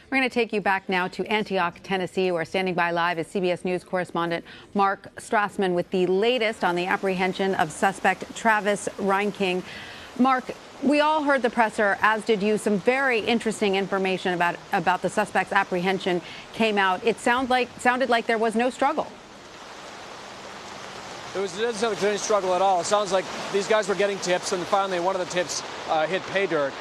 We're going to take you back now to Antioch, Tennessee, where standing by live is CBS News correspondent Mark Strassmann with the latest on the apprehension of suspect Travis Reinking. Mark, we all heard the presser, as did you. Some very interesting information about the suspect's apprehension came out. It sounded like there was no struggle. It doesn't sound like there's any struggle at all. It sounds like these guys were getting tips, and finally one of the tips hit pay dirt.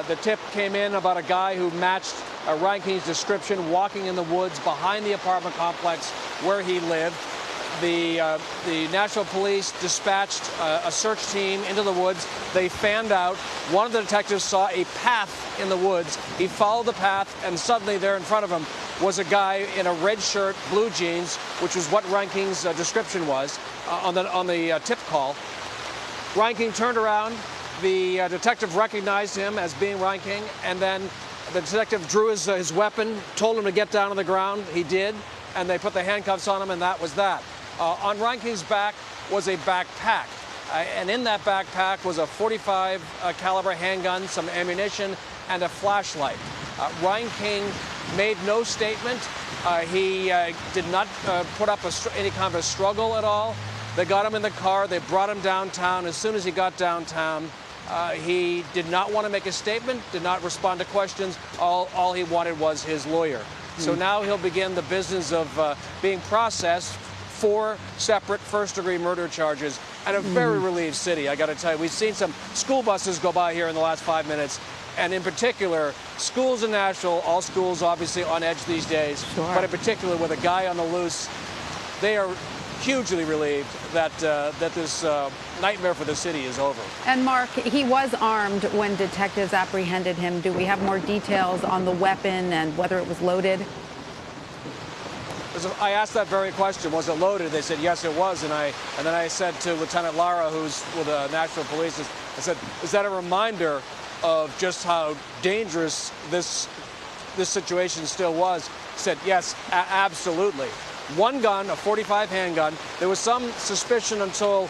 The tip came in about a guy who matched Reinking's description, walking in the woods behind the apartment complex where he lived. The Nashville police dispatched a search team into the woods. They fanned out. One of the detectives saw a path in the woods. He followed the path, and suddenly there in front of him was a guy in a red shirt, blue jeans, which was what Reinking's description was on the tip call. Reinking turned around. The detective recognized him as being Reinking, and then the detective drew his weapon, told him to get down on the ground. He did, and they put the handcuffs on him, and that was that. On Reinking's back was a backpack, and in that backpack was a .45 caliber handgun, some ammunition, and a flashlight. Reinking made no statement. He did not put up any kind of a struggle at all. They got him in the car. They brought him downtown. As soon as he got downtown, he did not want to make a statement, did not respond to questions. All he wanted was his lawyer. So now he'll begin the business of being processed for separate first-degree murder charges, and a very relieved city, I got to tell you. We've seen some school buses go by here in the last 5 minutes, and in particular, schools in Nashville, all schools obviously on edge these days, but in particular with a guy on the loose, they are hugely relieved that this nightmare for the city is over. And Mark, he was armed when detectives apprehended him. Do we have more details on the weapon and whether it was loaded? I asked that very question, was it loaded? They said, yes, it was. And then I said to Lieutenant Lara, who's with the Nashville Police, I said, is that a reminder of just how dangerous this situation still was? He said, yes, absolutely. One gun, a .45 handgun. There was some suspicion until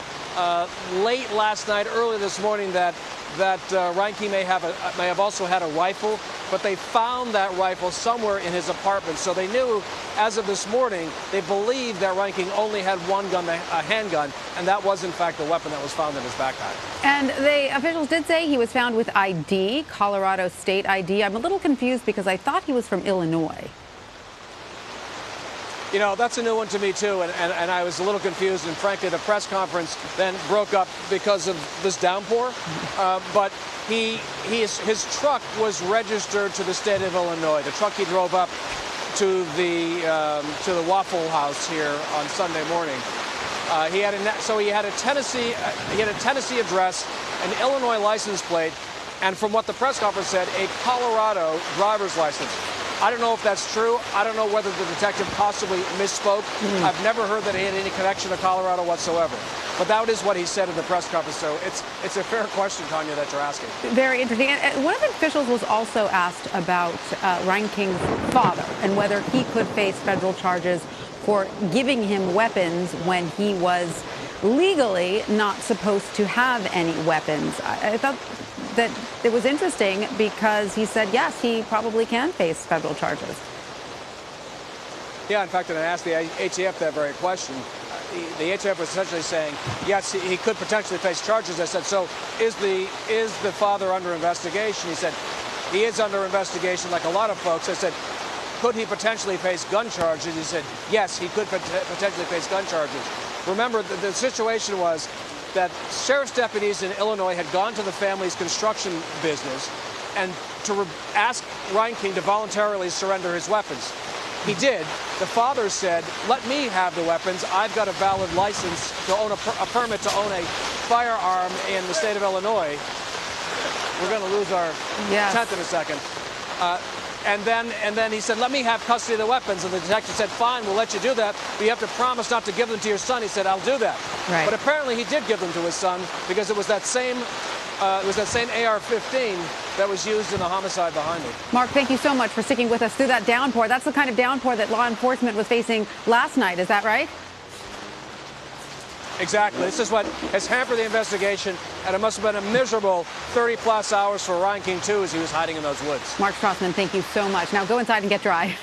late last night, early this morning, that Reinking may have also had a rifle, but they found that rifle somewhere in his apartment. So they knew, as of this morning, they believed that Reinking only had one gun, a handgun, and that was in fact the weapon that was found in his backpack. And the officials did say he was found with ID, Colorado state ID. I'm a little confused because I thought he was from Illinois. You know, that's a new one to me, too, and I was a little confused, and frankly, the press conference then broke up because of this downpour. But his truck was registered to the state of Illinois. The truck he drove up to the Waffle House here on Sunday morning. He had a Tennessee address, an Illinois license plate, and from what the press conference said, a Colorado driver's license. I don't know if that's true. I don't know whether the detective possibly misspoke. I've never heard that he had any connection to Colorado whatsoever. But that is what he said in the press conference. So it's a fair question, Tanya, that you're asking. Very interesting. And one of the officials was also asked about Reinking's father and whether he could face federal charges for giving him weapons when he was legally not supposed to have any weapons. I thought that it was interesting because he said, yes, he probably can face federal charges. Yeah, in fact, when I asked the ATF that very question, the ATF was essentially saying, yes, he could potentially face charges. I said, so is the father under investigation? He said, he is under investigation like a lot of folks. I said, could he potentially face gun charges? He said, yes, he could potentially face gun charges. Remember, the situation was that sheriff's deputies in Illinois had gone to the family's construction business and to ask Reinking to voluntarily surrender his weapons. He did. The father said, let me have the weapons. I've got a valid license to own a permit to own a firearm in the state of Illinois. We're going to lose our tent in a second. And then he said, let me have custody of the weapons. And the detective said, fine, we'll let you do that, but you have to promise not to give them to your son. He said, I'll do that. Right. But apparently he did give them to his son because it was that same AR-15 that was used in the homicide behind it. Mark, thank you so much for sticking with us through that downpour. That's the kind of downpour that law enforcement was facing last night. Is that right? Exactly. This is what has hampered the investigation, and it must have been a miserable 30-plus hours for Reinking, too, as he was hiding in those woods. Mark Strassmann, thank you so much. Now go inside and get dry.